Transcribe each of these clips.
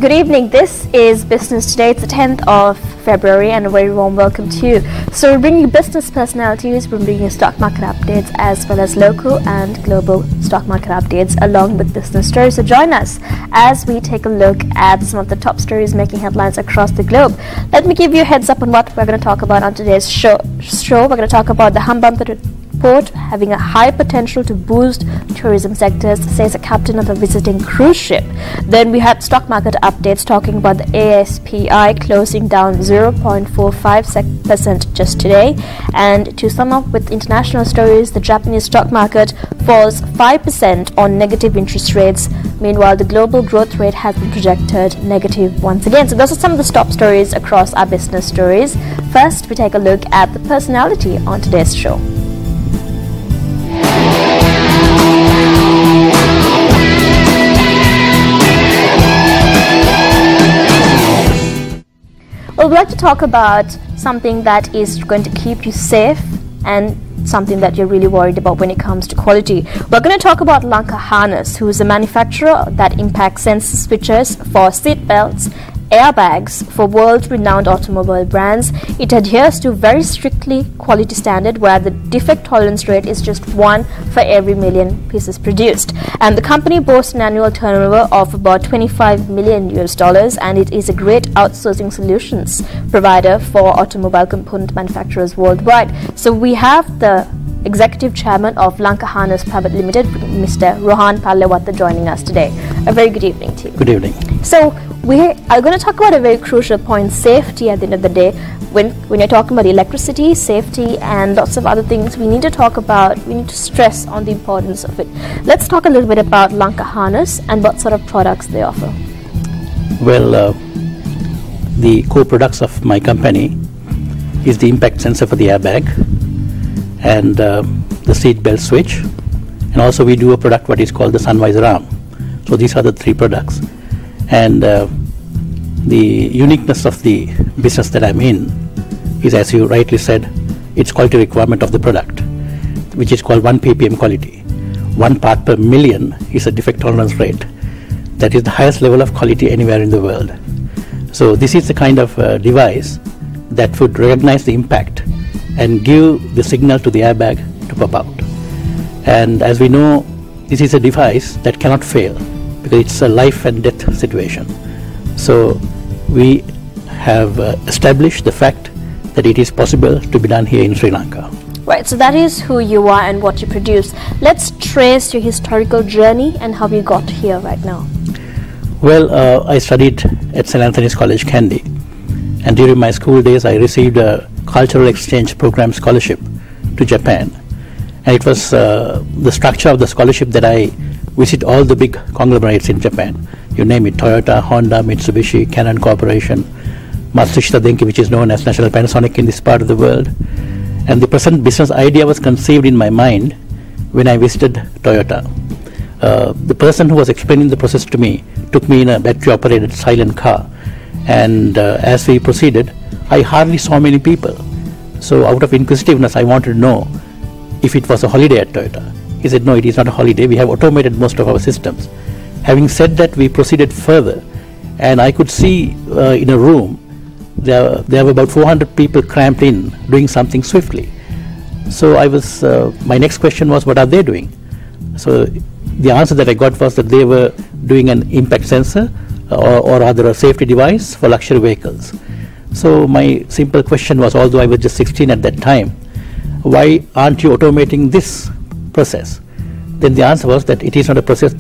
Good evening. This is Business Today. It's the 10th of February and a very warm welcome to you. So we're bringing business personalities, we're bringing stock market updates as well as local and global stock market updates along with business stories. So join us as we take a look at some of the top stories making headlines across the globe. Let me give you a heads up on what we're going to talk about on today's show. We're going to talk about the Hambantota report having a high potential to boost tourism sectors, says a captain of a visiting cruise ship. Then we had stock market updates talking about the ASPI closing down 0.45% just today. And to sum up with international stories, the Japanese stock market falls 5% on negative interest rates. Meanwhile, the global growth rate has been projected negative once again. So those are some of the top stories across our business stories. First, we take a look at the personality on today's show. Well, we'd like to talk about something that is going to keep you safe and something that you're really worried about when it comes to quality. We're going to talk about Lanka Harness, who is a manufacturer that impacts sensor switches for seat belts, airbags for world-renowned automobile brands. It adheres to very strictly quality standard where the defect tolerance rate is just 1 for every million pieces produced. And the company boasts an annual turnover of about $25 million, and it is a great outsourcing solutions provider for automobile component manufacturers worldwide. So we have the Executive Chairman of Lanka Harness Private Limited, Mr. Rohan Pallewatta, joining us today. A very good evening to you. Good evening. So we are going to talk about a very crucial point, safety at the end of the day. When you're talking about electricity, safety and lots of other things, we need to stress on the importance of it. Let's talk a little bit about Lanka Harness and what sort of products they offer. Well, the core products of my company is the impact sensor for the airbag and the seat belt switch, and also we do a product what is called the sun visor arm. So these are the three products, and the uniqueness of the business that I'm in is, as you rightly said, it's quality requirement of the product, which is called 1 ppm quality. 1 part per million is a defect tolerance rate. That is the highest level of quality anywhere in the world. So this is the kind of device that would recognize the impact and give the signal to the airbag to pop out. And as we know, this is a device that cannot fail because it's a life and death situation. So we have established the fact that it is possible to be done here in Sri Lanka. Right, so that is who you are and what you produce. Let's trace your historical journey and how you got here right now. Well, I studied at St. Anthony's College, Kandy, and during my school days I received a cultural exchange program scholarship to Japan, and it was the structure of the scholarship that I visit all the big conglomerates in Japan. You name it: Toyota, Honda, Mitsubishi, Canon Corporation, Matsushita Denki, which is known as National Panasonic in this part of the world. And the present business idea was conceived in my mind when I visited Toyota. The person who was explaining the process to me took me in a battery-operated silent car, and as we proceeded, I hardly saw many people. So out of inquisitiveness, I wanted to know if it was a holiday at Toyota. He said, no, it is not a holiday. We have automated most of our systems. Having said that, we proceeded further, and I could see in a room, there were about 400 people cramped in, doing something swiftly. So my next question was, what are they doing? So the answer that I got was that they were doing an impact sensor, or rather a safety device for luxury vehicles. So my simple question was, although I was just 16 at that time, why aren't you automating this process? Then the answer was that it is not a process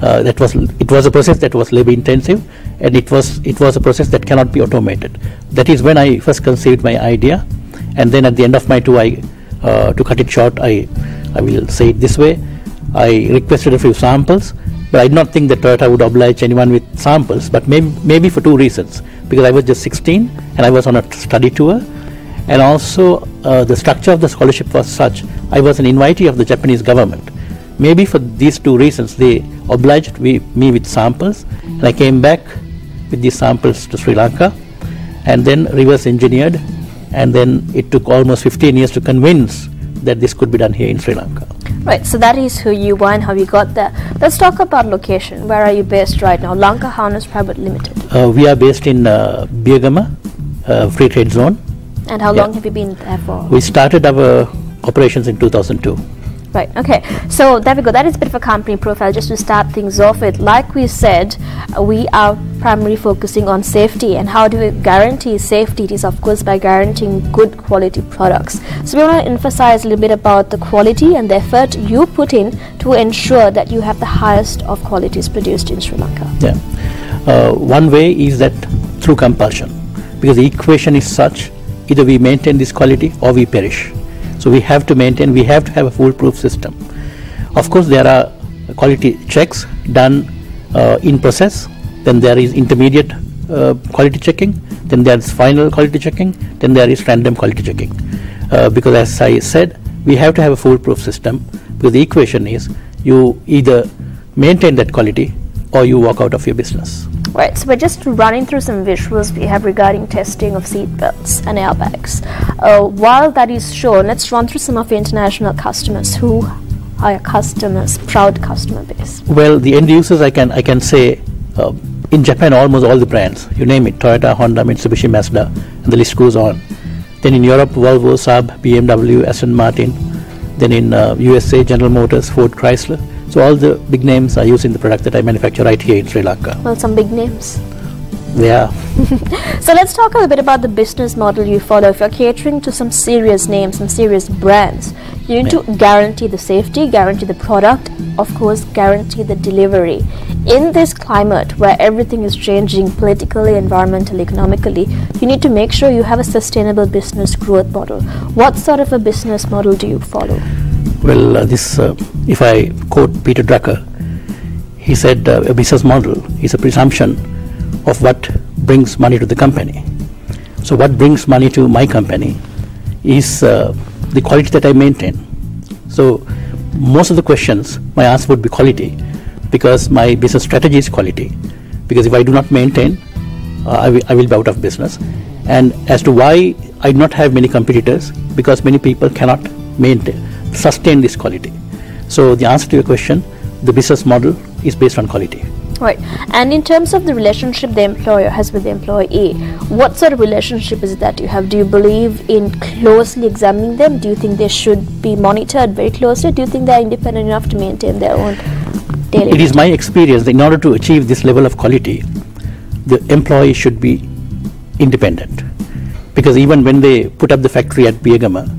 it was a process that was labor intensive, and it was a process that cannot be automated. That is when I first conceived my idea, and then at the end of my tour, to cut it short, I will say it this way: I requested a few samples, but I did not think that Toyota would oblige anyone with samples, but maybe for two reasons. Because I was just 16 and I was on a study tour, and also the structure of the scholarship was such, I was an invitee of the Japanese government. Maybe for these two reasons they obliged me with samples, and I came back with these samples to Sri Lanka and then reverse engineered, and then it took almost 15 years to convince that this could be done here in Sri Lanka. Right, so that is who you are and how you got there. Let's talk about location. Where are you based right now? Lanka Harness Private Limited. We are based in Biagama, Free Trade Zone. And how long have you been there for? We started our operations in 2002. Right, okay. So there we go. That is a bit of a company profile just to start things off with. Like we said, we are primarily focusing on safety. And how do we guarantee safety? It is, of course, by guaranteeing good quality products. So we want to emphasize a little bit about the quality and the effort you put in to ensure that you have the highest of qualities produced in Sri Lanka. Yeah. One way is that through compulsion, because the equation is such, either we maintain this quality or we perish. So we have to maintain, we have to have a foolproof system. Of course, there are quality checks done in process, then there is intermediate quality checking, then there is final quality checking, then there is random quality checking. Because as I said, we have to have a foolproof system, because the equation is you either maintain that quality or you walk out of your business. Right, so we're just running through some visuals we have regarding testing of seat belts and airbags. While that is shown, let's run through some of your international customers. Who are your customers, proud customer base? Well, the end users, I can say, in Japan, almost all the brands, you name it, Toyota, Honda, Mitsubishi, Mazda, and the list goes on. Then in Europe, Volvo, Saab, BMW, Aston Martin. Then in USA, General Motors, Ford, Chrysler. So all the big names are using the product that I manufacture right here in Sri Lanka. Well, some big names. Yeah. So let's talk a little bit about the business model you follow. If you're catering to some serious names, some serious brands, you need to guarantee the safety, guarantee the product, of course, guarantee the delivery. In this climate where everything is changing politically, environmentally, economically, you need to make sure you have a sustainable business growth model. What sort of a business model do you follow? Well, if I quote Peter Drucker, he said a business model is a presumption of what brings money to the company. So what brings money to my company is the quality that I maintain. So most of the questions, my answer would be quality, because my business strategy is quality. Because if I do not maintain, I will be out of business. And as to why I do not have many competitors, because many people cannot sustain this quality. So the answer to your question, the business model is based on quality. Right. And in terms of the relationship the employer has with the employee, what sort of relationship is it that you have? Do you believe in closely examining them? Do you think they should be monitored very closely? Do you think they are independent enough to maintain their own daily? It is my experience that in order to achieve this level of quality, the employee should be independent. Because even when they put up the factory at Biagama,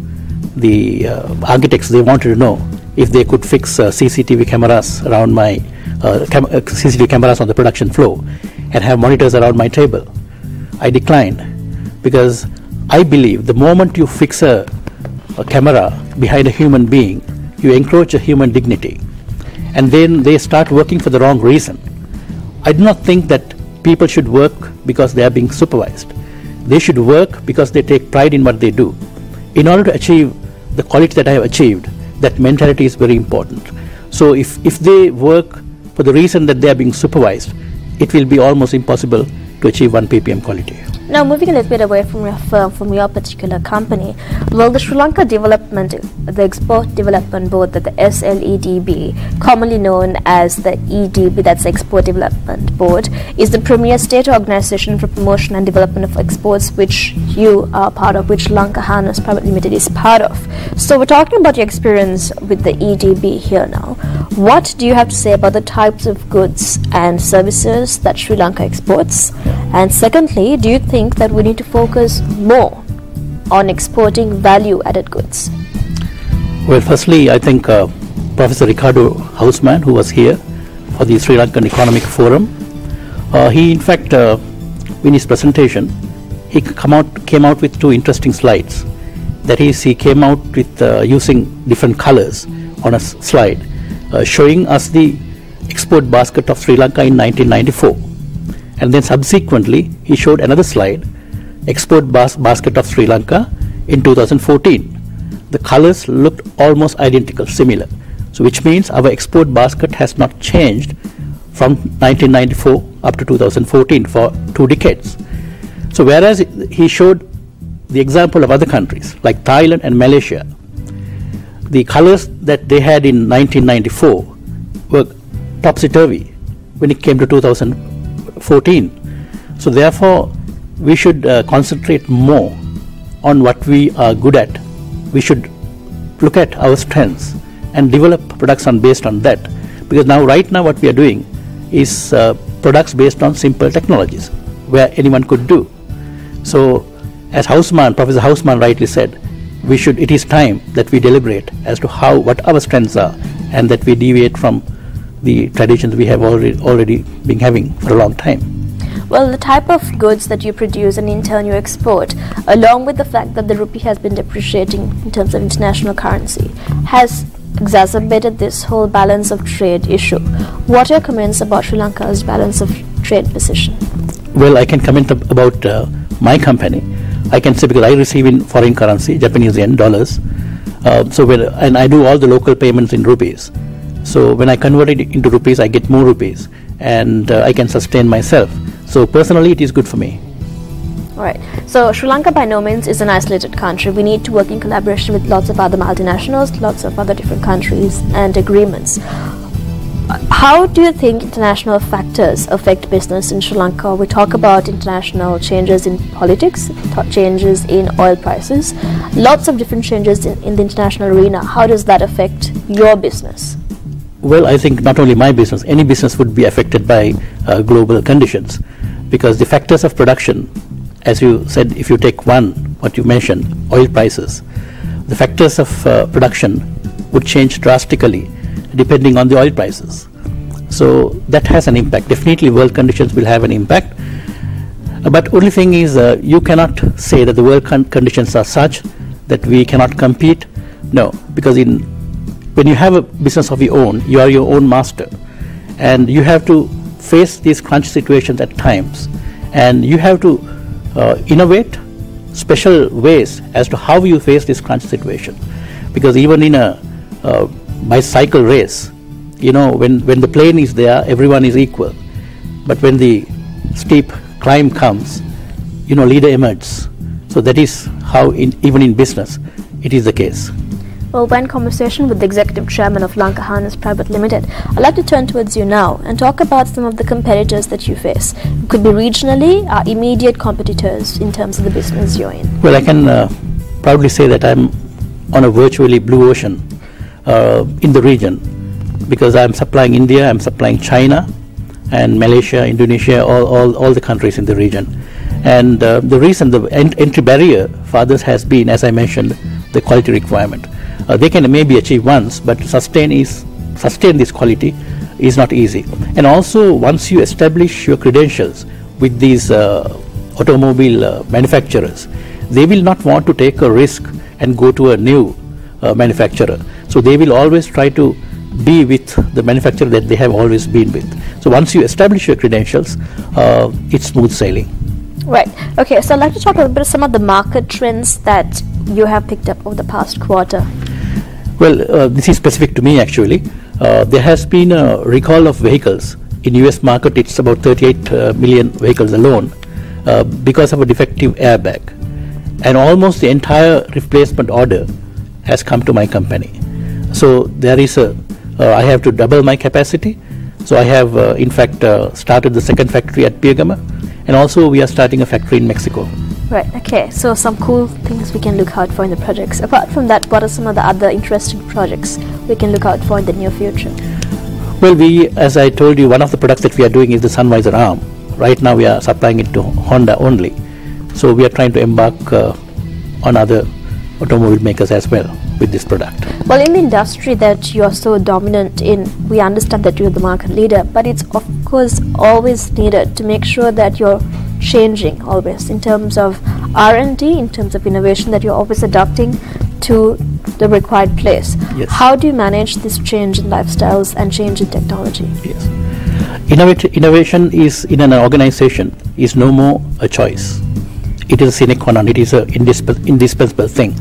the architects, they wanted to know if they could fix CCTV cameras around my CCTV cameras on the production floor and have monitors around my table. I declined, because I believe the moment you fix a camera behind a human being, you encroach a human dignity, and then they start working for the wrong reason. I do not think that people should work because they are being supervised. They should work because they take pride in what they do. In order to achieve the quality that I have achieved, that mentality is very important. So if they work for the reason that they are being supervised, it will be almost impossible to achieve 1 ppm quality. Now, moving a little bit away from your firm, from your particular company, well, the Sri Lanka Development, the Export Development Board, the SLEDB, commonly known as the EDB, that's the Export Development Board, is the premier state organization for promotion and development of exports, which you are part of, which Lanka Harness Private Limited is part of. So we're talking about your experience with the EDB here now. What do you have to say about the types of goods and services that Sri Lanka exports? And secondly, do you think that we need to focus more on exporting value-added goods? Well, firstly, I think Professor Ricardo Hausman, who was here for the Sri Lankan Economic Forum, he in fact, in his presentation, he came out with 2 interesting slides. That is, he came out with using different colors on a slide, showing us the export basket of Sri Lanka in 1994. And then subsequently, he showed another slide, export basket of Sri Lanka in 2014. The colors looked almost identical, similar. So which means our export basket has not changed from 1994 up to 2014 for 2 decades. So whereas he showed the example of other countries like Thailand and Malaysia, the colors that they had in 1994 were topsy-turvy when it came to 2014. So therefore, we should concentrate more on what we are good at. We should look at our strengths and develop products based on that. Because right now what we are doing is products based on simple technologies where anyone could do. So as Professor Hausmann rightly said, it is time that we deliberate as to what our strengths are, and that we deviate from the traditions we have already been having for a long time. Well, the type of goods that you produce and in turn you export, along with the fact that the rupee has been depreciating in terms of international currency, has exacerbated this whole balance of trade issue. What are your comments about Sri Lanka's balance of trade position? Well, I can comment about my company. I can say, because I receive in foreign currency, Japanese yen, dollars, and I do all the local payments in rupees. So when I convert it into rupees, I get more rupees, and I can sustain myself. So personally, it is good for me. All right. So Sri Lanka by no means is an isolated country. We need to work in collaboration with lots of other multinationals, lots of other different countries and agreements. How do you think international factors affect business in Sri Lanka? We talk about international changes in politics, changes in oil prices, lots of different changes in the international arena. How does that affect your business? Well, I think not only my business, any business would be affected by global conditions, because the factors of production, as you said, if you take what you mentioned, oil prices, the factors of production would change drastically depending on the oil prices. So that has an impact. Definitely world conditions will have an impact. But only thing is, you cannot say that the world conditions are such that we cannot compete. No, because when you have a business of your own, you are your own master, and you have to face these crunch situations at times, and you have to innovate special ways as to how you face this crunch situation. Because even in a bicycle race, when the plane is there, everyone is equal. But when the steep climb comes, leader emerges. So that is how even in business it is the case. Well, we're in conversation with the Executive Chairman of Lanka Harness Private Limited. I'd like to turn towards you now and talk about some of the competitors that you face. It could be regionally, immediate competitors in terms of the business you're in. Well, I can proudly say that I'm on a virtually blue ocean in the region, because I'm supplying India, I'm supplying China, and Malaysia, Indonesia, all the countries in the region. And the reason, the entry barrier for others has been, as I mentioned, the quality requirement. They can maybe achieve once, but sustain this quality is not easy. And also, once you establish your credentials with these automobile manufacturers, they will not want to take a risk and go to a new manufacturer. So they will always try to be with the manufacturer that they have always been with. So once you establish your credentials, it's smooth sailing. Right. Okay, so I'd like to talk a little bit of some of the market trends that you have picked up over the past quarter. Well, this is specific to me actually. There has been a recall of vehicles. In US market, it's about 38 million vehicles alone because of a defective airbag. And almost the entire replacement order has come to my company. So there is I have to double my capacity. So I have in fact started the second factory at Piagama, and also we are starting a factory in Mexico. Right, okay, so some cool things we can look out for in the projects. Apart from that, what are some of the other interesting projects we can look out for in the near future? Well, as I told you, one of the products that we are doing is the sun visor arm. Right now we are supplying it to Honda only. So we are trying to embark on other automobile makers as well with this product. Well, in the industry that you are so dominant in, we understand that you're the market leader, but it's of course always needed to make sure that you're changing always in terms of R&D, in terms of innovation, that you're always adapting to the required place. Yes. How do you manage this change in lifestyles and change in technology? Yes. Innovation is in an organization is no more a choice. It is a sine qua non. It is an indispensable thing.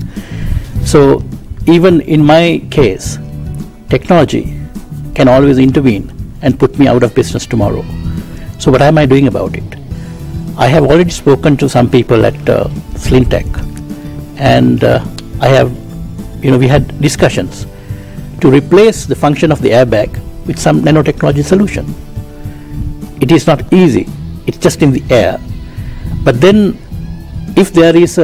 So even in my case, technology can always intervene and put me out of business tomorrow. So what am I doing about it? I have already spoken to some people at Slintech, and I have we had discussions to replace the function of the airbag with some nanotechnology solution. It is not easy. It's just in the air. But then, if there is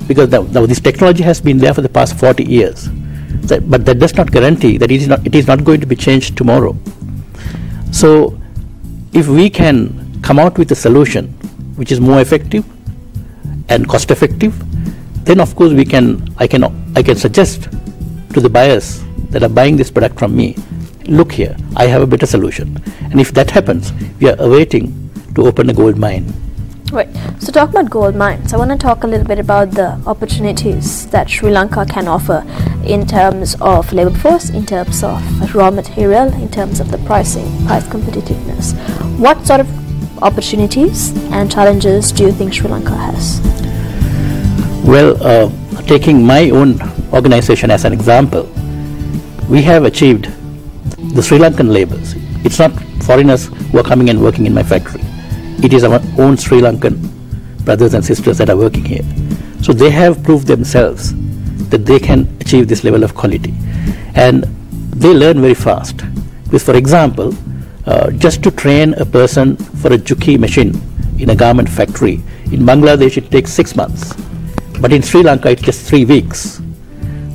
because now this technology has been there for the past 40 years, but that does not guarantee that it is not going to be changed tomorrow. So, if we can come out with a solution which is more effective and cost effective, then of course I can suggest to the buyers that are buying this product from me, look here, I have a better solution. And if that happens, we are awaiting to open a gold mine. Right. So talk about gold mines. I want to talk a little bit about the opportunities that Sri Lanka can offer in terms of labor force, in terms of raw material, in terms of the price competitiveness. What sort of opportunities and challenges do you think Sri Lanka has? Well, taking my own organization as an example, we have achieved the Sri Lankan laborers. It's not foreigners who are coming and working in my factory. It is our own Sri Lankan brothers and sisters that are working here. So they have proved themselves that they can achieve this level of quality. And they learn very fast. Because for example, just to train a person for a juki machine in a garment factory, in Bangladesh it takes 6 months. But in Sri Lanka it's just 3 weeks.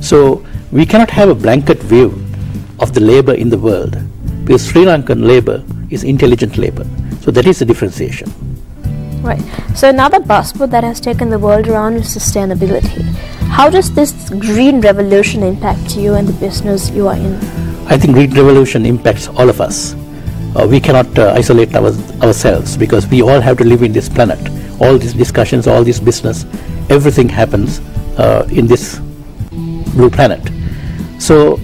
So we cannot have a blanket view of the labor in the world, because Sri Lankan labor is intelligent labor. So that is the differentiation. Right. So another buzzword that has taken the world around is sustainability. How does this green revolution impact you and the business you are in? I think green revolution impacts all of us. We cannot isolate ourselves, because we all have to live in this planet. All these discussions, all this business, everything happens in this blue planet. So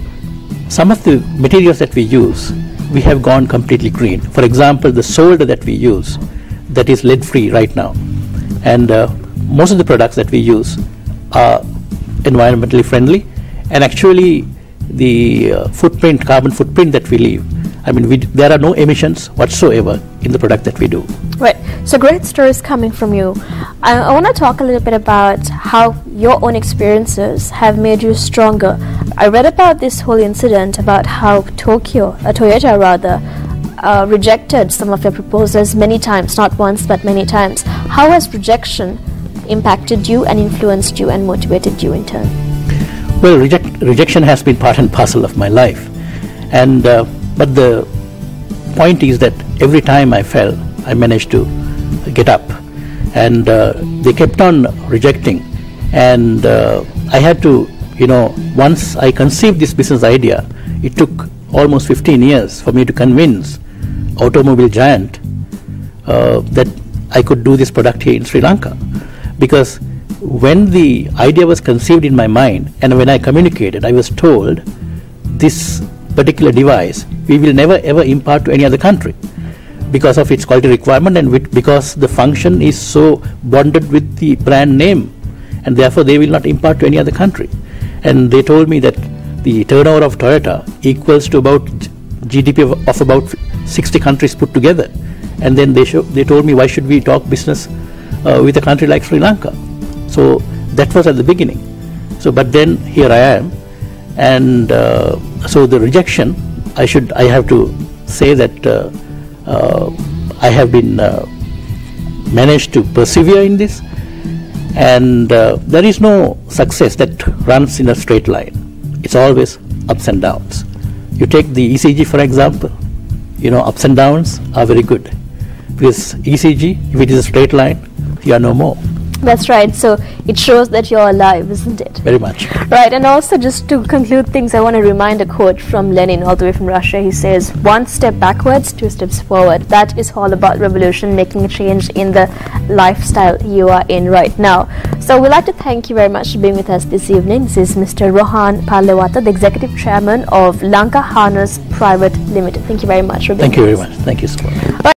some of the materials that we use, we have gone completely green. For example, the solder that we use, that is lead free right now. And most of the products that we use are environmentally friendly, and actually the carbon footprint that we leave, there are no emissions whatsoever in the product that we do. Right. So great stories coming from you. I want to talk a little bit about how your own experiences have made you stronger. I read about this whole incident about how Toyota rejected some of your proposals many times, not once but many times. How has rejection impacted you and influenced you and motivated you in turn? Well, rejection has been part and parcel of my life, and but the point is that every time I fell, I managed to get up, and they kept on rejecting, and I had to, once I conceived this business idea, it took almost 15 years for me to convince automobile giant that I could do this product here in Sri Lanka. Because when the idea was conceived in my mind and when I communicated, I was told this particular device we will never ever impart to any other country because of its quality requirement and because the function is so bonded with the brand name, and therefore they will not impart to any other country. And they told me that the turnover of Toyota equals to about GDP of about 60 countries put together. And then they told me, why should we talk business with a country like Sri Lanka? So that was at the beginning. So, but then here I am, and so the rejection, I have to say that I have been managed to persevere in this, and there is no success that runs in a straight line. It's always ups and downs. You take the ECG for example, ups and downs are very good, because ECG, if it is a straight line, you are no more. That's right. So it shows that you're alive, isn't it? Very much. Right. And also, just to conclude things, I want to remind a quote from Lenin, all the way from Russia. He says, 1 step backwards, 2 steps forward. That is all about revolution, making a change in the lifestyle you are in right now. So we'd like to thank you very much for being with us this evening. This is Mr. Rohan Pallewatta, the Executive Chairman of Lanka Harness Private Limited. Thank you very much for being with us. Thank you very much. Thank you so much.